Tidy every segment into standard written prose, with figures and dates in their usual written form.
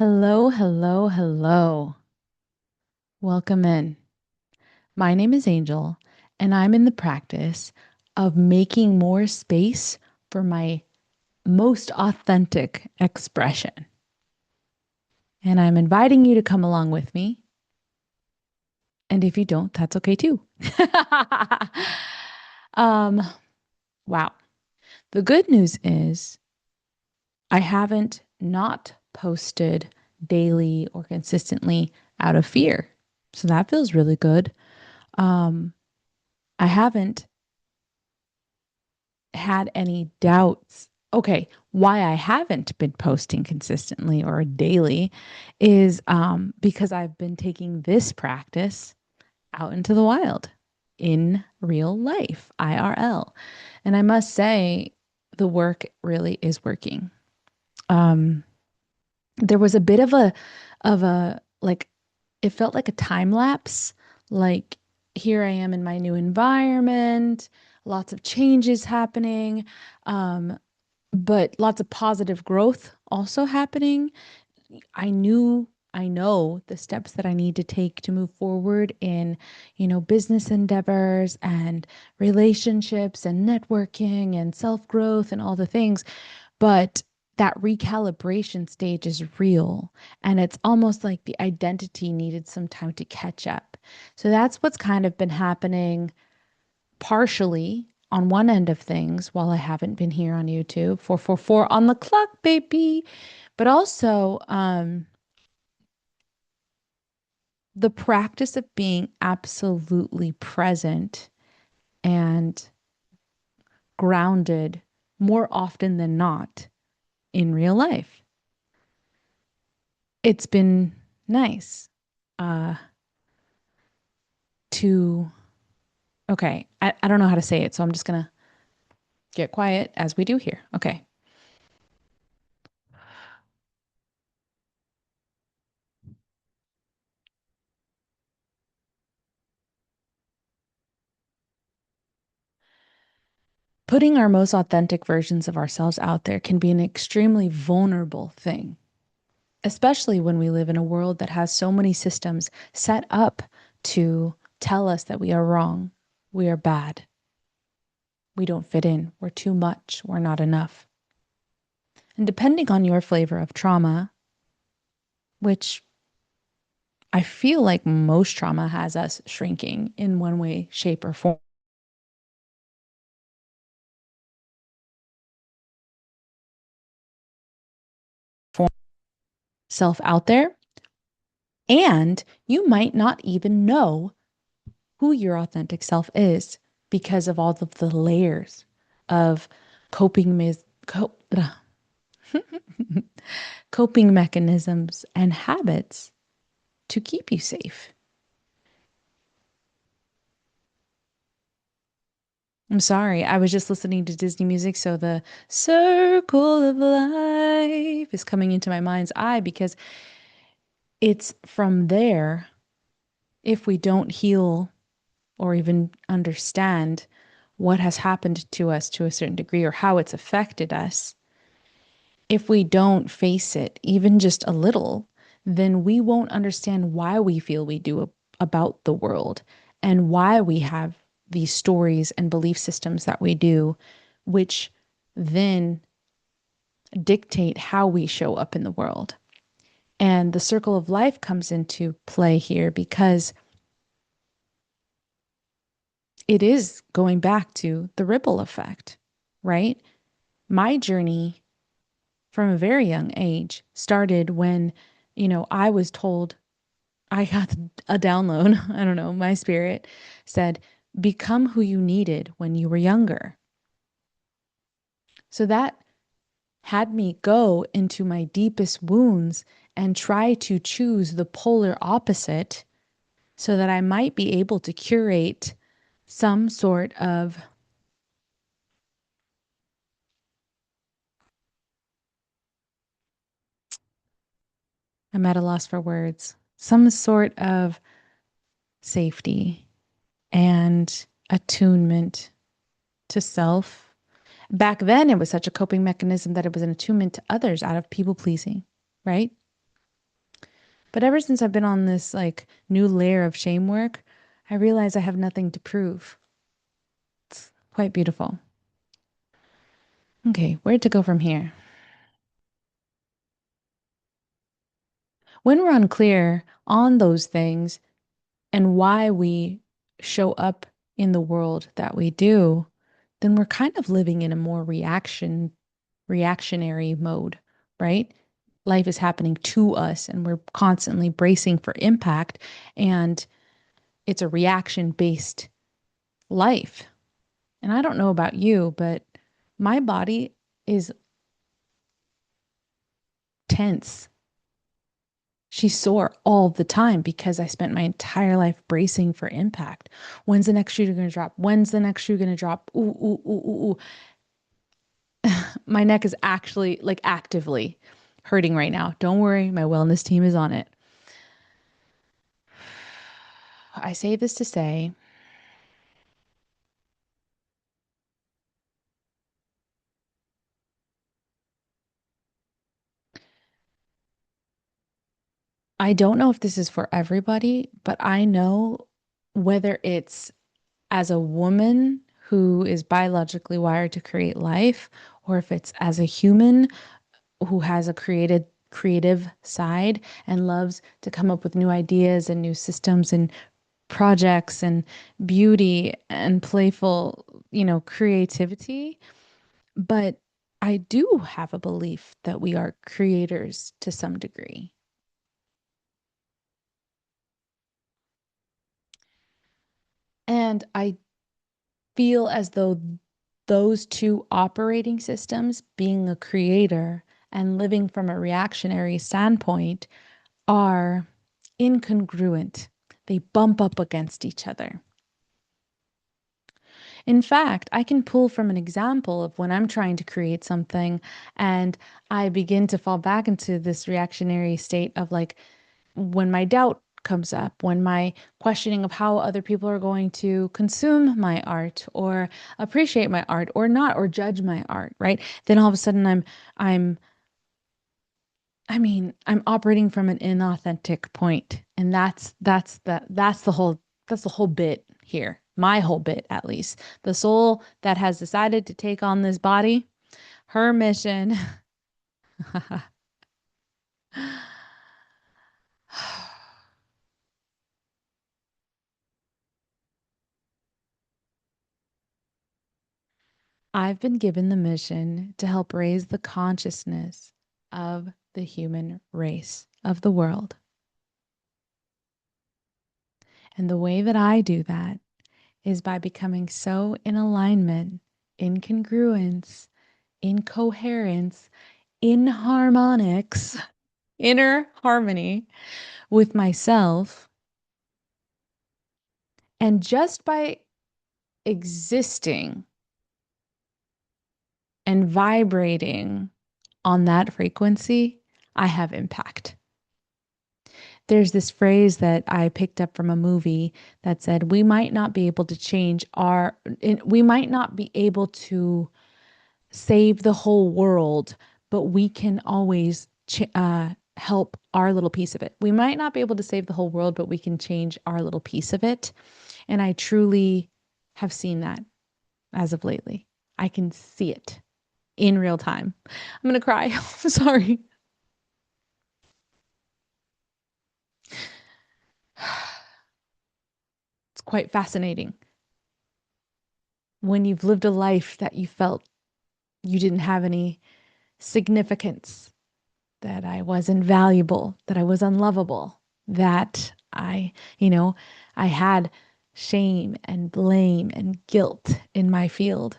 Hello, hello, hello. Welcome in. My name is Angel, and I'm in the practice of making more space for my most authentic expression. And I'm inviting you to come along with me. And if you don't, that's okay too. um, wow. The good news is I haven't not posted daily or consistently out of fear. So that feels really good. Um, I haven't had any doubts. Okay, why I haven't been posting consistently or daily is because I've been taking this practice out into the wild in real life, IRL. And I must say, the work really is working. Um, there was a bit of a like it felt like a time lapse. Like here I am in my new environment, lots of changes happening, um, but lots of positive growth also happening. I know the steps that I need to take to move forward in, business endeavors and relationships and networking and self-growth and all the things. But that recalibration stage is real. And it's almost like the identity needed some time to catch up. So that's what's kind of been happening partially on one end of things while I haven't been here on YouTube. 444 on the clock, baby. But also, the practice of being absolutely present and grounded more often than not in real life. It's been nice uh, to, okay, I don't know how to say it, so I'm just going to get quiet as we do here. Okay. Putting our most authentic versions of ourselves out there can be an extremely vulnerable thing, especially when we live in a world that has so many systems set up to tell us that we are wrong, we are bad, we don't fit in, we're too much, we're not enough. And depending on your flavor of trauma, which I feel like most trauma has us shrinking in one way, shape, or form, self out there, and you might not even know who your authentic self is because of all of the layers of coping mes- co- coping mechanisms and habits to keep you safe. I'm sorry, I was just listening to Disney music, so the circle of life is coming into my mind's eye because it's from there, if we don't heal or even understand what has happened to us to a certain degree or how it's affected us, if we don't face it, even just a little, then we won't understand why we feel we do about the world and why we have these stories and belief systems that we do, which then dictate how we show up in the world. And the circle of life comes into play here because it is going back to the ripple effect, right? My journey from a very young age started when, I was told I got a download. I don't know. My spirit said, become who you needed when you were younger. So that had me go into my deepest wounds and try to choose the polar opposite so that I might be able to curate some sort of, I'm at a loss for words, some sort of safety and attunement to self. Back then, it was such a coping mechanism that it was an attunement to others out of people pleasing, right? But ever since I've been on this like new layer of shame work, I realize I have nothing to prove. It's quite beautiful. Okay, where to go from here? When we're unclear on those things and why we show up in the world that we do, then we're kind of living in a more reactionary mode, right? Life is happening to us and we're constantly bracing for impact, and it's a reaction based life. And I don't know about you, but my body is tense. She's sore all the time because I spent my entire life bracing for impact. When's the next shoe going to drop? When's the next shoe going to drop? Ooh, ooh, ooh, ooh, ooh. My neck is actually like actively hurting right now. Don't worry, my wellness team is on it. I say this to say, I don't know if this is for everybody, but I know whether it's as a woman who is biologically wired to create life, or if it's as a human who has a creative side and loves to come up with new ideas and new systems and projects and beauty and playful, creativity. But I do have a belief that we are creators to some degree. And I feel as though those two operating systems, being a creator and living from a reactionary standpoint, are incongruent. They bump up against each other. In fact, I can pull from an example of when I'm trying to create something and I begin to fall back into this reactionary state of like when my doubt comes up, when my questioning of how other people are going to consume my art or appreciate my art or not or judge my art, right? Then all of a sudden I'm I'm operating from an inauthentic point. And that's the whole bit here. My whole bit at least. The soul that has decided to take on this body, her mission. I've been given the mission to help raise the consciousness of the human race, of the world. And the way that I do that is by becoming so in alignment, in congruence, in coherence, in harmonics, inner harmony with myself. And just by existing and vibrating on that frequency, I have impact. There's this phrase that I picked up from a movie that said, we might not be able to save the whole world, but we can always help our little piece of it. We might not be able to save the whole world, but we can change our little piece of it. And I truly have seen that as of lately. I can see it in real time. I'm going to cry. I'm sorry. It's quite fascinating when you've lived a life that you felt you didn't have any significance, that I was invaluable, that I was unlovable, that I had shame and blame and guilt in my field.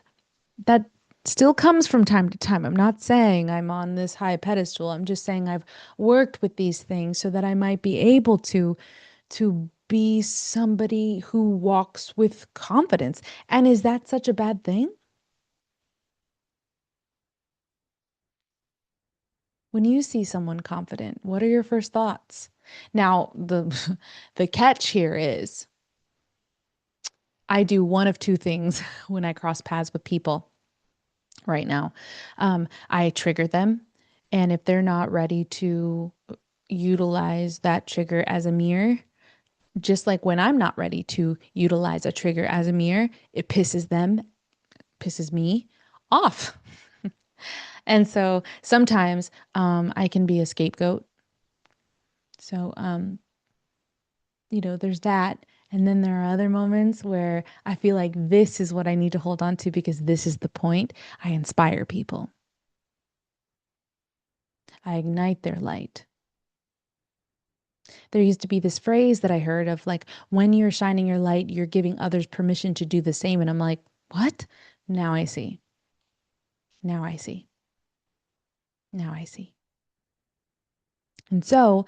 That still comes from time to time. I'm not saying I'm on this high pedestal. I'm just saying I've worked with these things so that I might be able to be somebody who walks with confidence. And is that such a bad thing? When you see someone confident, what are your first thoughts? Now, the the catch here is I do one of two things when I cross paths with people right now. I trigger them, and if they're not ready to utilize that trigger as a mirror. Just like when I'm not ready to utilize a trigger as a mirror, it pisses me off. And so sometimes I can be a scapegoat. So, there's that. And then there are other moments where I feel like this is what I need to hold on to because this is the point. I inspire people, I ignite their light. There used to be this phrase that I heard of like, when you're shining your light, you're giving others permission to do the same. And I'm like, what? Now I see. Now I see. Now I see. And so,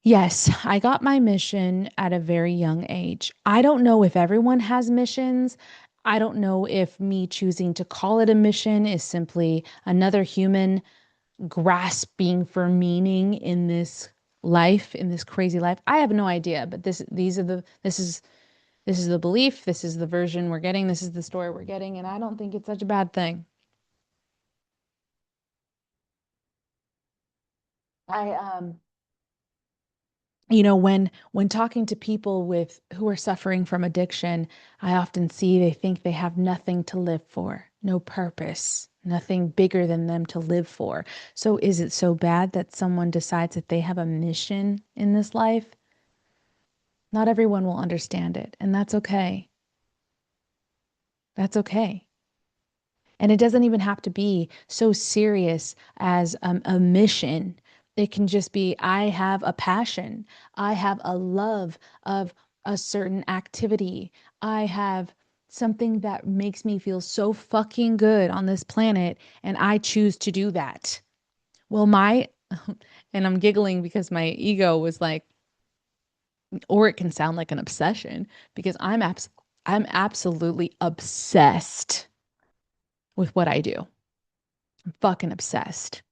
yes, I got my mission at a very young age. I don't know if everyone has missions. I don't know if me choosing to call it a mission is simply another human grasping for meaning in this life, in this crazy life. I have no idea, but this is the belief, this is the version we're getting, this is the story we're getting, and I don't think it's such a bad thing. I when talking to people with who are suffering from addiction, I often see they think they have nothing to live for, no purpose, nothing bigger than them to live for. So is it so bad that someone decides that they have a mission in this life? Not everyone will understand it, and that's okay. That's okay. And it doesn't even have to be so serious as a mission. It can just be, I have a passion. I have a love of a certain activity. I have something that makes me feel so fucking good on this planet, and I choose to do that. Well, and I'm giggling because my ego was like, or it can sound like an obsession because I'm absolutely obsessed with what I do. I'm fucking obsessed.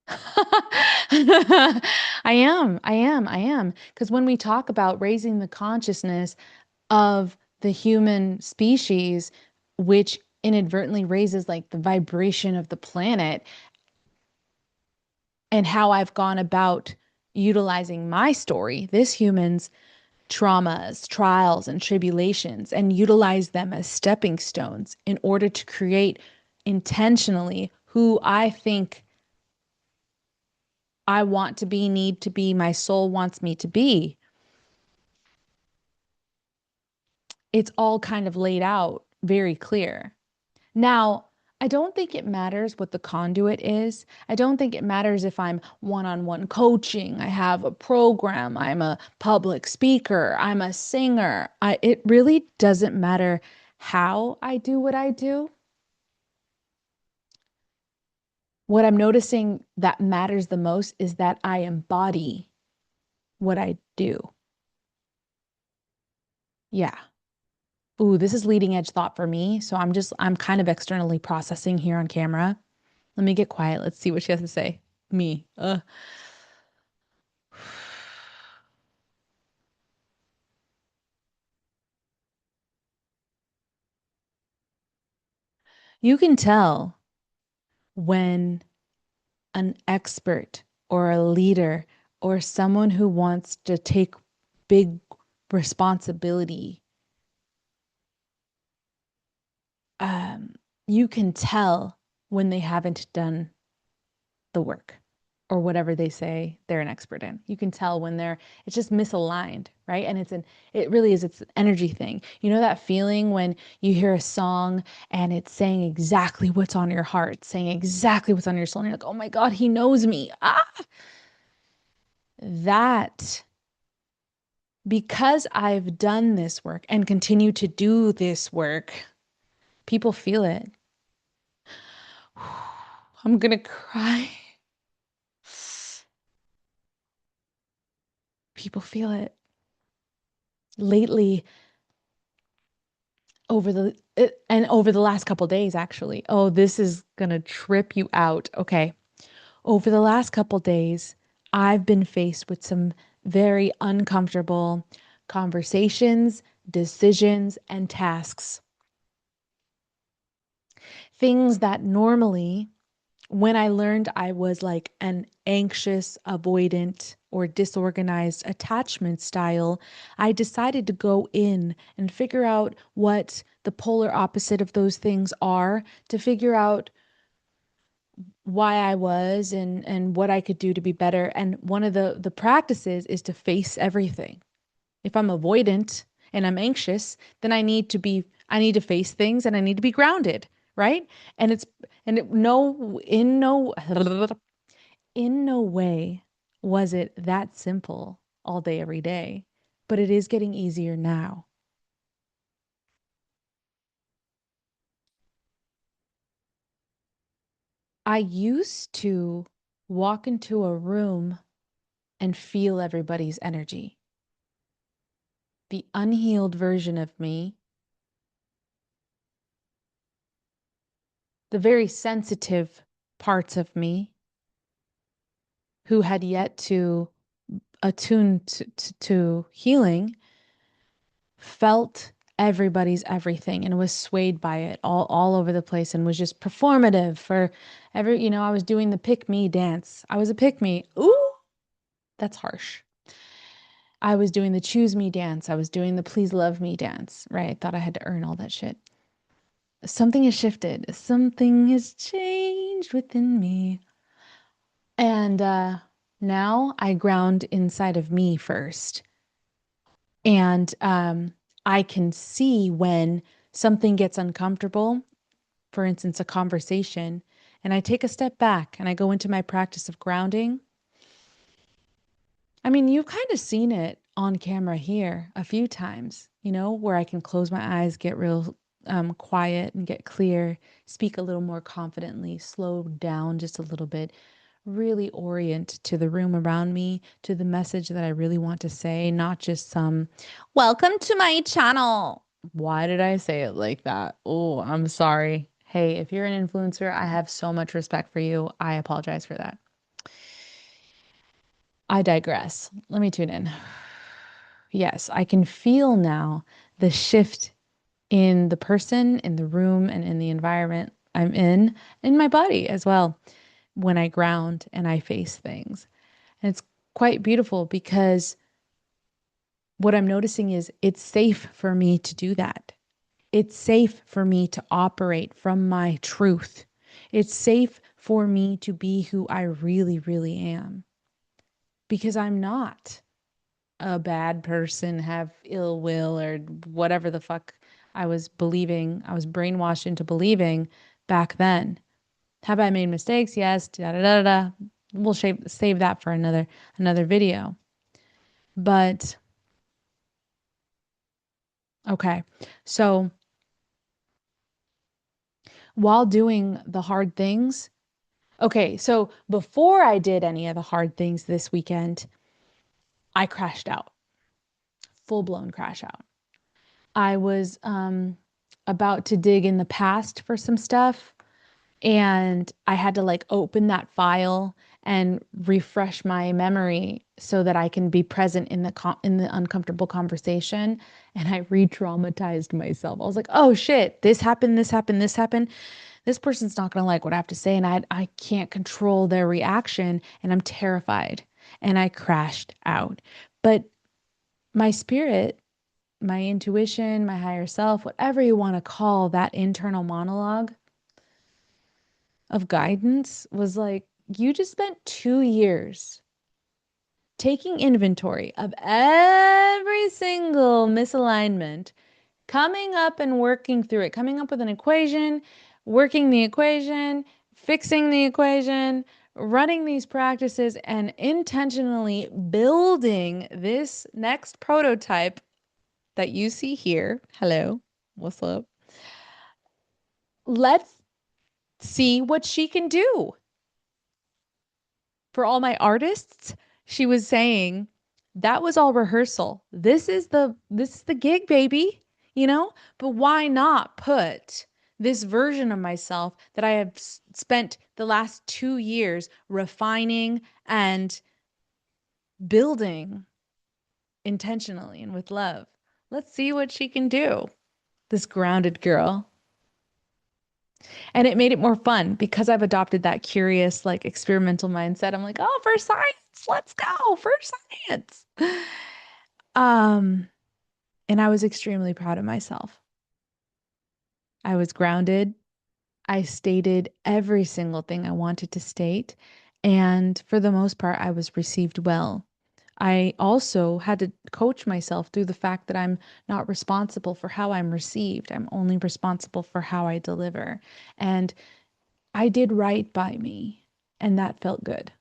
I I am. Because when we talk about raising the consciousness of the human species, which inadvertently raises like the vibration of the planet, and how I've gone about utilizing my story, this human's traumas, trials, and tribulations, and utilize them as stepping stones in order to create intentionally who I think I want to be, need to be, my soul wants me to be. It's all kind of laid out very clear. Now, I don't think it matters what the conduit is. I don't think it matters if I'm one-on-one coaching, I have a program, I'm a public speaker, I'm a singer. It really doesn't matter how I do what I do. What I'm noticing that matters the most is that I embody what I do. Yeah. Ooh, this is leading edge thought for me. So I'm kind of externally processing here on camera. Let me get quiet. Let's see what she has to say. Me. You can tell when an expert or a leader or someone who wants to take big responsibility, um, you can tell when they haven't done the work or whatever they say they're an expert in. You can tell when it's just misaligned, right? And it really is, it's an energy thing. You know that feeling when you hear a song and it's saying exactly what's on your heart, saying exactly what's on your soul. And you're like, oh my God, he knows me. That because I've done this work and continue to do this work, people feel it. I'm gonna cry. People feel it. Lately, over the last couple days, actually. Oh, this is gonna trip you out. Okay. Over the last couple days, I've been faced with some very uncomfortable conversations, decisions, and tasks. Things that normally When I learned I was like an anxious, avoidant, or disorganized attachment style, I decided to go in and figure out what the polar opposite of those things are, to figure out why I was and what I could do to be better. And one of the practices is to face everything. If I'm avoidant and I'm anxious, then I need to face things and I need to be grounded, right? And it's and it, no in no in no way was it that simple all day every day, but it is getting easier now. I used to walk into a room and feel everybody's energy. The unhealed version of me, the very sensitive parts of me who had yet to attune to healing, felt everybody's everything and was swayed by it all over the place and was just performative for I was doing the pick me dance. I was a pick me. Ooh, that's harsh. I was doing the choose me dance. I was doing the please love me dance, right? I thought I had to earn all that shit. Something has shifted. Something has changed within me. And now I ground inside of me first. And I can see when something gets uncomfortable, for instance, a conversation, and I take a step back and I go into my practice of grounding. I mean, you've kind of seen it on camera here a few times, where I can close my eyes, get real quiet and get clear, speak a little more confidently, slow down just a little bit, really orient to the room around me, to the message that I really want to say, not just some, welcome to my channel. Why did I say it like that? Oh, I'm sorry. Hey, if you're an influencer, I have so much respect for you. I apologize for that. I digress. Let me tune in. Yes, I can feel now the shift in the person, in the room, and in the environment I'm in my body as well, when I ground and I face things. And it's quite beautiful because what I'm noticing is it's safe for me to do that. It's safe for me to operate from my truth. It's safe for me to be who I really, really am because I'm not a bad person, have ill will, or whatever the fuck I was believing, I was brainwashed into believing back then. Have I made mistakes? Yes. Da da da da. We'll save that for another video. But okay. So while doing the hard things, okay, so before I did any of the hard things this weekend, I crashed out, full blown crash out. I was about to dig in the past for some stuff, and I had to like open that file and refresh my memory so that I can be present in in the uncomfortable conversation. And I re-traumatized myself. I was like, "Oh shit, this happened, this happened, this happened. This person's not going to like what I have to say, and I can't control their reaction, and I'm terrified." And I crashed out. But my spirit, my intuition, my higher self, whatever you want to call that internal monologue of guidance, was like, you just spent 2 years taking inventory of every single misalignment, coming up and working through it, coming up with an equation, working the equation, fixing the equation, running these practices, and intentionally building this next prototype that you see here. Hello, what's up? Let's see what she can do. For all my artists, she was saying that was all rehearsal. This is the gig, baby, But why not put this version of myself that I have spent the last 2 years refining and building intentionally and with love? Let's see what she can do. This grounded girl. And it made it more fun because I've adopted that curious, like experimental mindset. I'm like, oh, for science, let's go for science. Um, and I was extremely proud of myself. I was grounded. I stated every single thing I wanted to state. And for the most part, I was received well. I also had to coach myself through the fact that I'm not responsible for how I'm received. I'm only responsible for how I deliver. And I did right by me, and that felt good,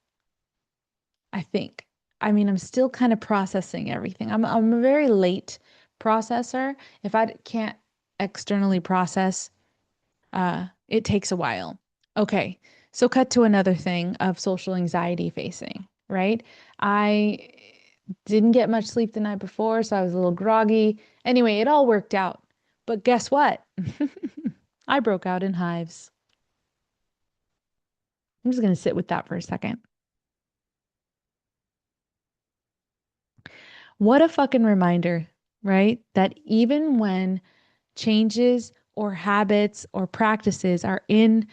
I think. I mean, I'm still kind of processing everything. I'm a very late processor. If I can't externally process, it takes a while. Okay, so cut to another thing of social anxiety facing, right? I didn't get much sleep the night before, so I was a little groggy. Anyway, it all worked out. But guess what? I broke out in hives. I'm just going to sit with that for a second. What a fucking reminder, right? That even when changes or habits or practices are in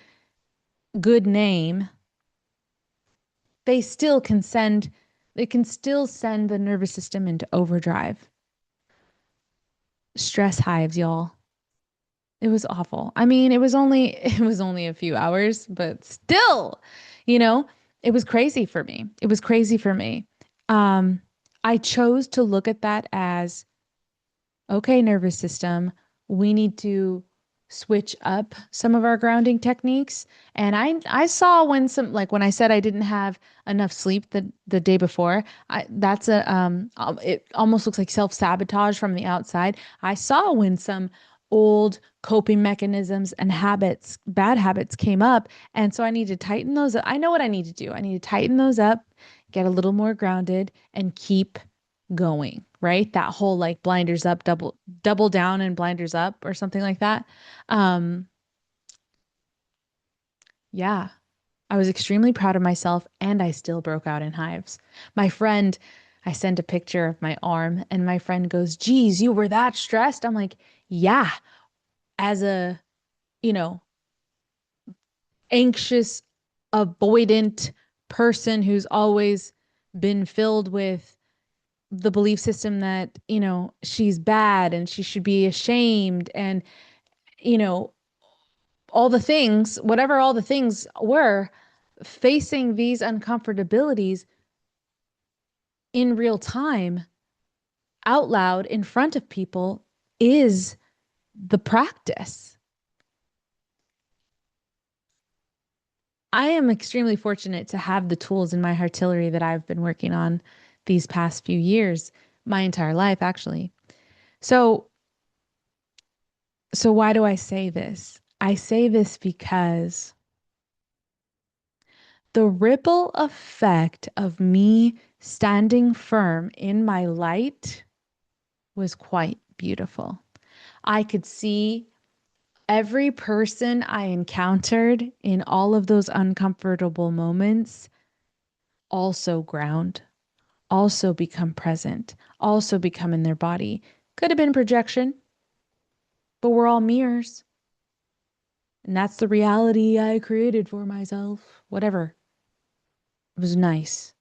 good name, they still can send, they can still send the nervous system into overdrive. Stress hives, y'all. It was awful. I mean, it was only a few hours, but still, you know, it was crazy for me. It was crazy for me. Um, I chose to look at that as okay, nervous system, we need to switch up some of our grounding techniques. And I saw when some like when I said I didn't have enough sleep the day before, that's a it almost looks like self-sabotage from the outside. I saw when some old coping mechanisms and habits, bad habits came up, and so I need to tighten those up. I know what I need to do. I need to tighten those up, get a little more grounded and keep going, right? That whole like blinders up, double down and blinders up or something like that. Um, yeah, I was extremely proud of myself and I still broke out in hives. My friend, I sent a picture of my arm and my friend goes, "Geez, you were that stressed?" I'm like, "Yeah, as a, you know, anxious, avoidant person who's always been filled with the belief system that, she's bad and she should be ashamed and, you know, all the things, whatever all the things were, facing these uncomfortabilities in real time, out loud, in front of people is the practice. I am extremely fortunate to have the tools in my artillery that I've been working on these past few years, my entire life, actually. So, so why do I say this? I say this because the ripple effect of me standing firm in my light was quite beautiful. I could see every person I encountered in all of those uncomfortable moments also ground, also become present, also become in their body. Could have been projection, but we're all mirrors. And that's the reality I created for myself. Whatever. It was nice.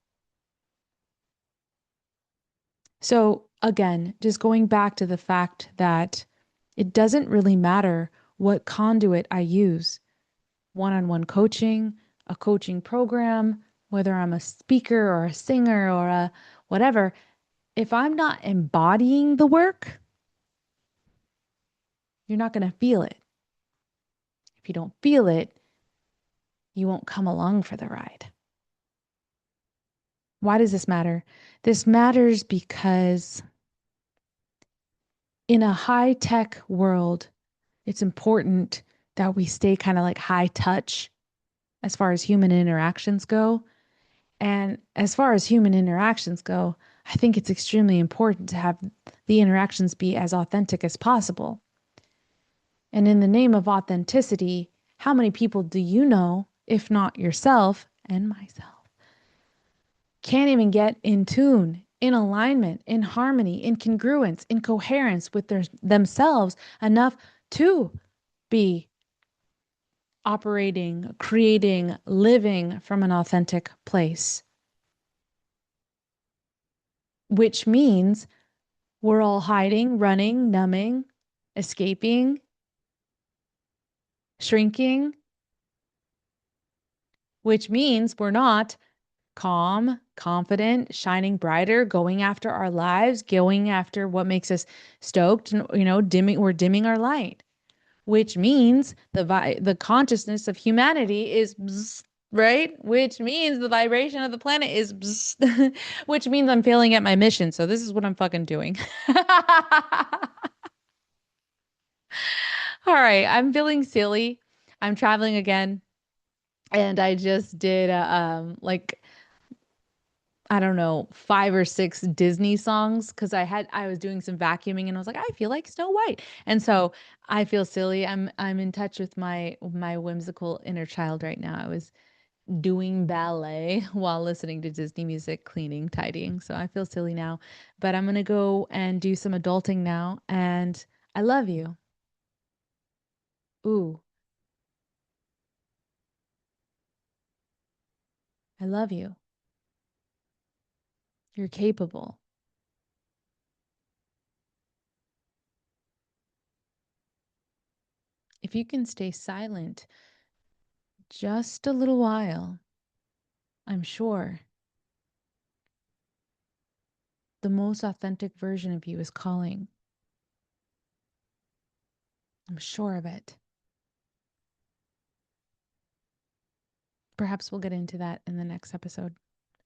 So, again, just going back to the fact that it doesn't really matter what conduit I use, one on one coaching, a coaching program, whether I'm a speaker or a singer or a whatever, if I'm not embodying the work, you're not going to feel it. If you don't feel it, you won't come along for the ride. Why does this matter? This matters because in a high tech world, it's important that we stay kind of like high touch as far as human interactions go. And as far as human interactions go, I think it's extremely important to have the interactions be as authentic as possible. And in the name of authenticity, how many people do you know, if not yourself and myself, can't even get in tune, in alignment, in harmony, in congruence, in coherence with themselves enough to be operating, creating, living from an authentic place, which means we're all hiding, running, numbing, escaping, shrinking, which means we're not calm, confident, shining brighter, going after our lives, going after what makes us stoked, and we're dimming our light, which means the consciousness of humanity is bzz, right? Which means the vibration of the planet is bzz, which means I'm failing at my mission. So this is what I'm fucking doing. All right, I'm feeling silly. I'm traveling again, and I just did like I don't know, 5 or 6 Disney songs because I was doing some vacuuming and I was like, I feel like Snow White. And so I feel silly. I'm in touch with my whimsical inner child right now. I was doing ballet while listening to Disney music, cleaning, tidying. So I feel silly now. But I'm gonna go and do some adulting now. And I love you. Ooh, I love you. You're capable. If you can stay silent just a little while, I'm sure the most authentic version of you is calling. I'm sure of it. Perhaps we'll get into that in the next episode.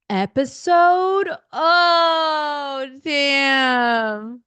Episode? Oh, damn.